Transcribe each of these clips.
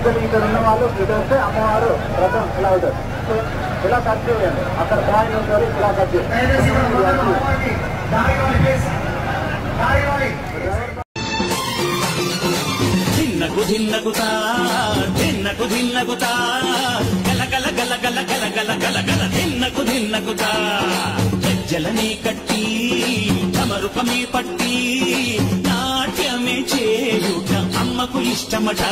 Actually ఇక్కడ ఉన్న వాళ్ళు ఇటు వస్తే అమ్మవారు రథం ఇలా అవుతారు. సో ఇలా కట్ చేయండి. అక్కడ కాయిన్ ఉంటుంది, ఇలా కట్ చేయండి. ధిన్నకు ధిన్నకుతా ధిన్నకు ధిన్నకుతా గల గల గల గల గల గల గల గల ధిన్నకు ధిన్నకుతా గజ్జలనే కట్టి తమరుకమే పట్టి నాట్యమే చేయుట అమ్మకు ఇష్టమట.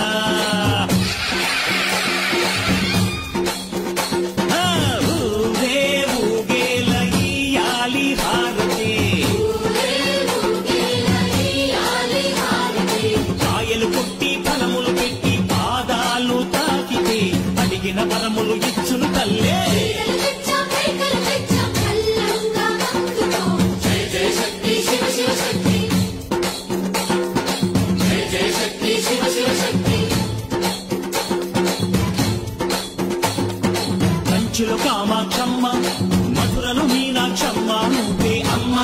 ఊరే ఊగేల ఇయ్యాలి హారతి, కాయలు కొట్టి ఫలములు పెట్టి పాదాలు తాకితే అడిగిన వరములు ఇచ్చును తల్లే. కంచిలో కామాక్షమ్మ, మధురలో మీనాక్షమ్మ నువ్వే అమ్మ,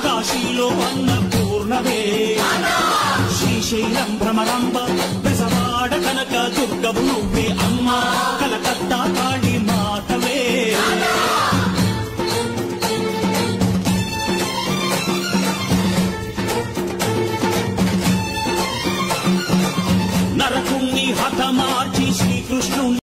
కాశీలో అన్నపూర్ణవే, శ్రీశైలం భ్రమరాంబ, బెజవాడ కనక దుర్గవు నువ్వే అమ్మ, కలకత్తా కాళీ